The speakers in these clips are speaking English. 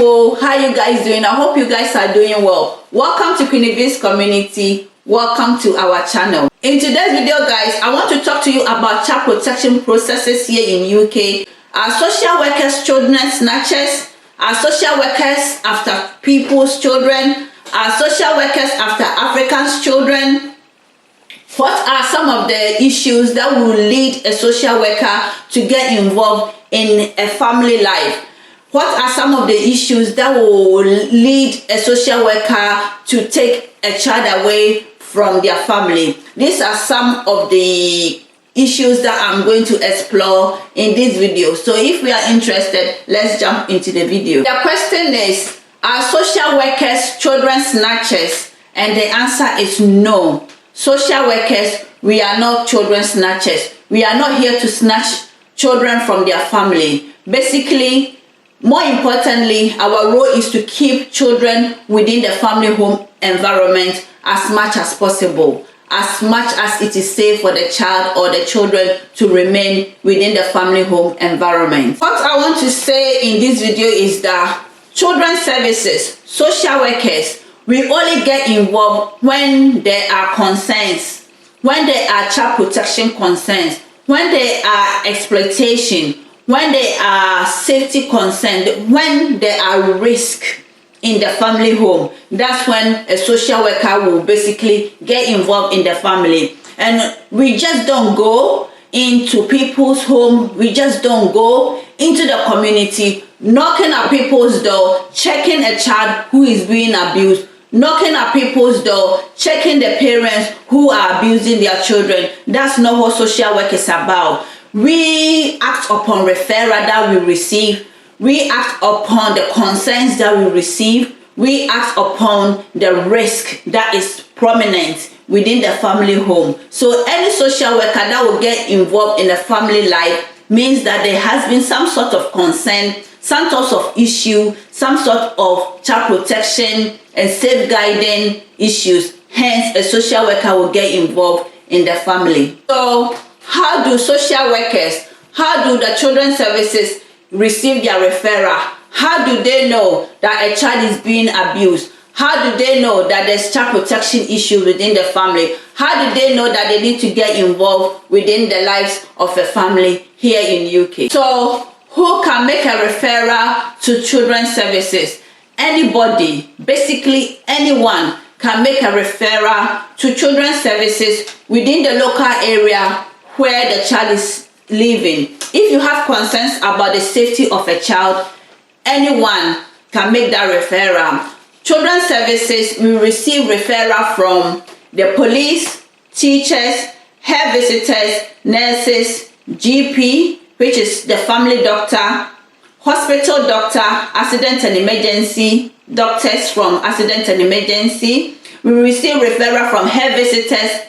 beautiful. How you guys doing? I hope you guys are doing well. Welcome to Carribean's community. Welcome to our channel. In today's video, guys, I want to talk to you about child protection processes here in UK. Are social workers children snatchers? Are social workers after people's children? Are social workers after Africans' children? What are some of the issues that will lead a social worker to get involved in a family life? What are some of the issues that will lead a social worker to take a child away from their family? These are some of the issues that I'm going to explore in this video. So if we are interested, let's jump into the video. The question is, are social workers children snatchers? And the answer is no. Social workers, we are not children snatchers. We are not here to snatch children from their family. Basically, more importantly, our role is to keep children within the family home environment as much as possible, as much as it is safe for the child or the children to remain within the family home environment. What I want to say in this video is that children's services, social workers, we only get involved when there are concerns, when there are child protection concerns, when there are exploitation, when there are safety concerns, when there are risk in the family home. That's when a social worker will basically get involved in the family. And we just don't go into people's home. We just don't go into the community, knocking at people's door, checking a child who is being abused, knocking at people's door, checking the parents who are abusing their children. That's not what social work is about. We act upon referral that we receive. We act upon the concerns that we receive. We act upon the risk that is prominent within the family home. So any social worker that will get involved in a family life means that there has been some sort of concern, some sort of issue, some sort of child protection and safeguarding issues. Hence, a social worker will get involved in the family. So, how do social workers, how do the children's services receive their referral? How do they know that a child is being abused? How do they know that there's child protection issue within the family? How do they know that they need to get involved within the lives of a family here in UK? So, who can make a referral to children's services? Anybody, basically anyone can make a referral to children's services within the local area where the child is living. If you have concerns about the safety of a child, anyone can make that referral. Children's services will receive referral from the police, teachers, health visitors, nurses, GP, which is the family doctor, hospital doctor, accident and emergency, doctors from accident and emergency. We receive referral from health visitors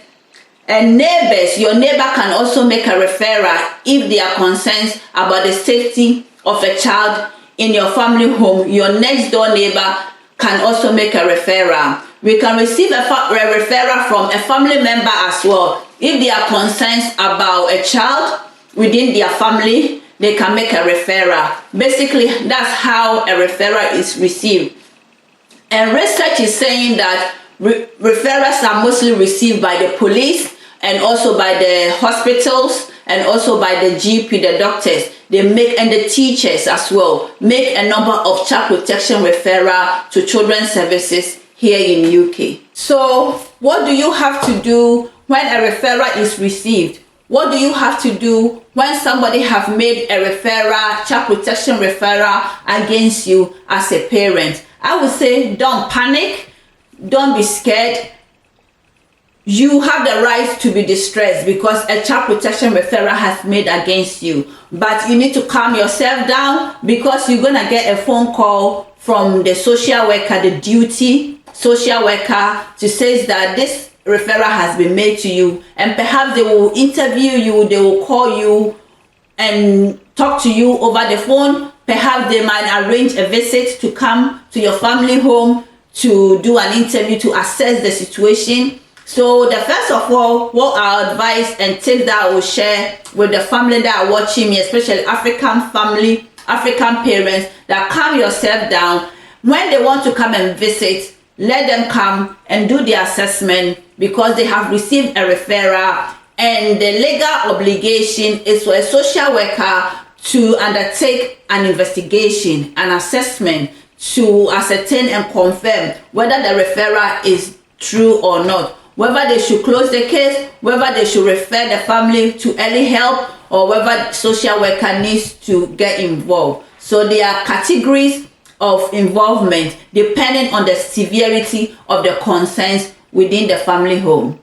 and neighbors. Your neighbor can also make a referral if there are concerns about the safety of a child in your family home. Your next door neighbor can also make a referral. We can receive a referral from a family member as well. If there are concerns about a child within their family, they can make a referral. Basically, that's how a referral is received. And research is saying that referrals are mostly received by the police and also by the hospitals and also by the GP, the doctors. They make, and the teachers as well, make a number of child protection referral to children's services here in UK. So what do you have to do when a referral is received? What do you have to do when somebody have made a referral, child protection referral against you as a parent? I would say don't panic, don't be scared. You have the right to be distressed because a child protection referral has made against you. But you need to calm yourself down because you're going to get a phone call from the social worker, the duty social worker, to say that this referral has been made to you, and perhaps they will interview you, they will call you and talk to you over the phone. Perhaps they might arrange a visit to come to your family home to do an interview to assess the situation. So the first of all, what I advise and tips that I will share with the family that are watching me, especially African family African parents, that calm yourself down. When they want to come and visit, let them come and do the assessment, because they have received a referral, and the legal obligation is for a social worker to undertake an investigation, an assessment, to ascertain and confirm whether the referral is true or not, whether they should close the case, whether they should refer the family to early help, or whether social worker needs to get involved. So there are categories of involvement depending on the severity of the concerns within the family home.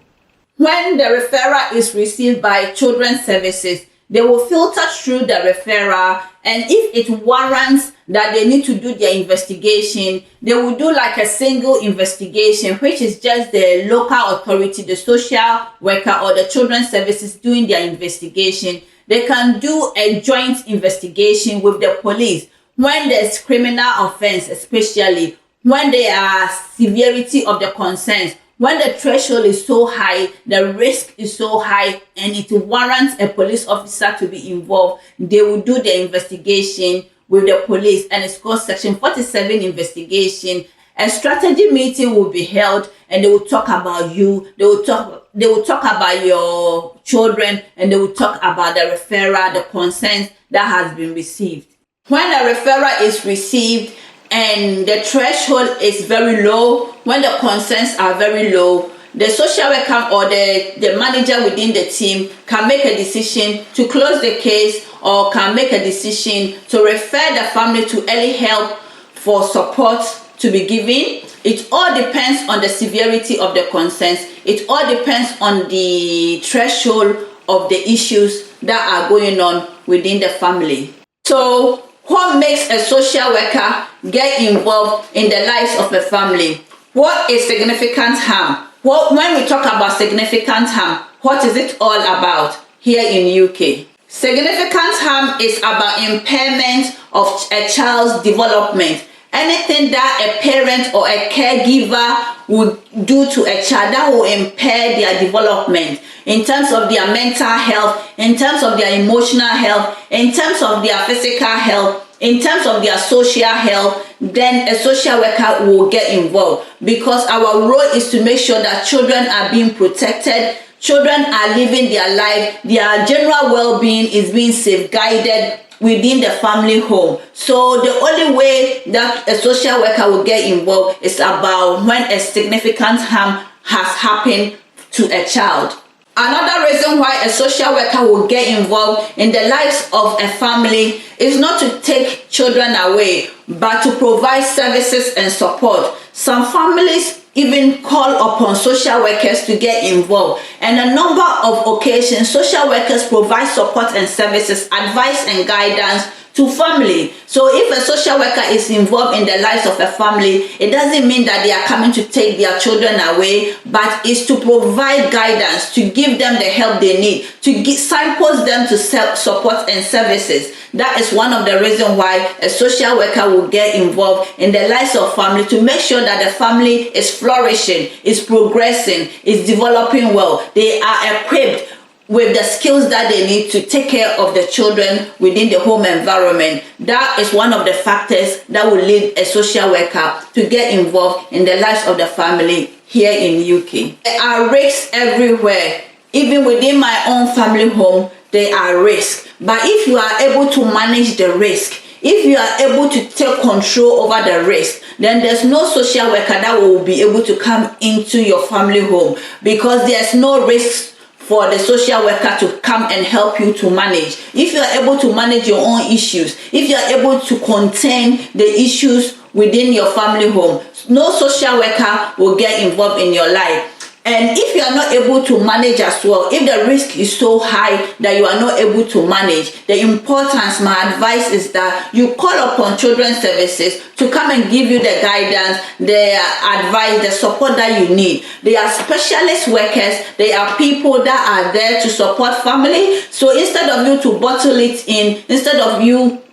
When the referral is received by Children's Services, they will filter through the referral, and if it warrants that they need to do their investigation, they will do like a single investigation, which is just the local authority, the social worker or the Children's Services doing their investigation. They can do a joint investigation with the police when there's criminal offense, especially when there are severity of the concerns. When the threshold is so high, the risk is so high, and it warrants a police officer to be involved, they will do the investigation with the police, and it's called Section 47 investigation. A strategy meeting will be held, and they will talk about you. They will talk about your children, and they will talk about the referral, the concerns that has been received. When the referral is received and the threshold is very low, when the concerns are very low, the social worker or the manager within the team can make a decision to close the case, or can make a decision to refer the family to early help for support to be given. It all depends on the severity of the concerns. It all depends on the threshold of the issues that are going on within the family. So what makes a social worker get involved in the lives of a family? What is significant harm? When we talk about significant harm, what is it all about here in UK? Significant harm is about impairment of a child's development. Anything that a parent or a caregiver would do to a child that will impair their development in terms of their mental health, in terms of their emotional health, in terms of their physical health, in terms of their social health, then a social worker will get involved, because our role is to make sure that children are being protected, children are living their life, their general well-being is being safeguarded within the family home. So the only way that a social worker will get involved is about when a significant harm has happened to a child. Another reason why a social worker will get involved in the lives of a family is not to take children away, but to provide services and support. Some families even call upon social workers to get involved, and a number of occasions social workers provide support and services, advice and guidance to family. So if a social worker is involved in the lives of a family, it doesn't mean that they are coming to take their children away, but it's to provide guidance, to give them the help they need, to signpost them to support and services. That is one of the reasons why a social worker will get involved in the lives of family, to make sure that the family is flourishing, is progressing, is developing well. They are equipped with the skills that they need to take care of the children within the home environment. That is one of the factors that will lead a social worker to get involved in the lives of the family here in UK. There are risks everywhere. Even within my own family home, there are risks. But if you are able to manage the risk, if you are able to take control over the risk, then there's no social worker that will be able to come into your family home, because there's no risk for the social worker to come and help you to manage. If you are able to manage your own issues, if you are able to contain the issues within your family home, no social worker will get involved in your life. And if you are not able to manage as well, if the risk is so high that you are not able to manage, the importance, my advice is that you call upon Children's Services to come and give you the guidance, the advice, the support that you need. They are specialist workers. They are people that are there to support family. So instead of you to bottle it in, instead of you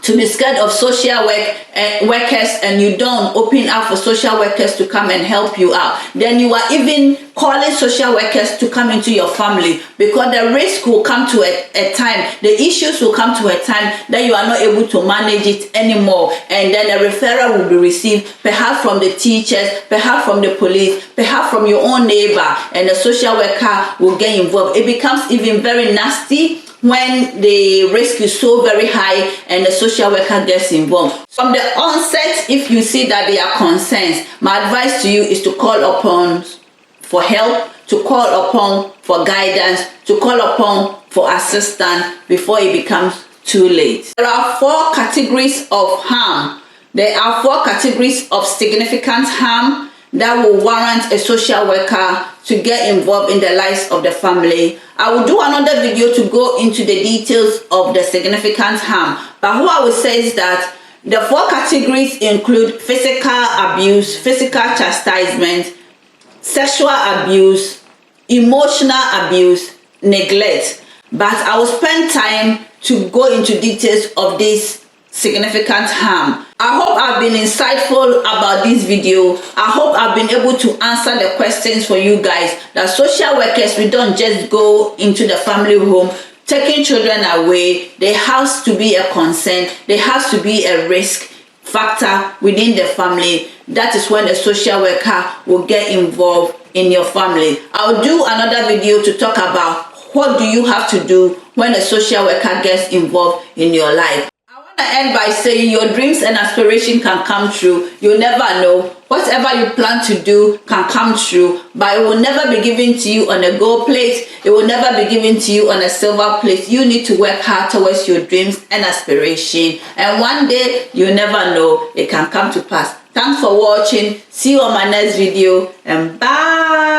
to be scared of social workers, and you don't open up for social workers to come and help you out, then you are even calling social workers to come into your family, because the risk will come to a time, the issues will come to a time that you are not able to manage it anymore, and then a referral will be received, perhaps from the teachers, perhaps from the police, perhaps from your own neighbor, and the social worker will get involved. It becomes even very nasty when the risk is so very high and the social worker gets involved. From the onset, if you see that there are concerns, my advice to you is to call upon for help, to call upon for guidance, to call upon for assistance before it becomes too late. There are 4 categories of harm. There are 4 categories of significant harm that will warrant a social worker to get involved in the lives of the family. I will do another video to go into the details of the significant harm, but what I would say is that the 4 categories include physical abuse, physical chastisement, sexual abuse, emotional abuse, neglect. But I will spend time to go into details of this significant harm. I hope I've been insightful about this video. I hope I've been able to answer the questions for you guys. That social workers, we don't just go into the family home taking children away. There has to be a concern. There has to be a risk factor within the family. That is when a social worker will get involved in your family. I'll do another video to talk about what do you have to do when a social worker gets involved in your life. I end by saying your dreams and aspiration can come true. You'll never know. Whatever you plan to do can come true, but it will never be given to you on a gold plate. It will never be given to you on a silver plate. You need to work hard towards your dreams and aspiration, and one day you never know, it can come to pass. Thanks for watching. See you on my next video, and bye.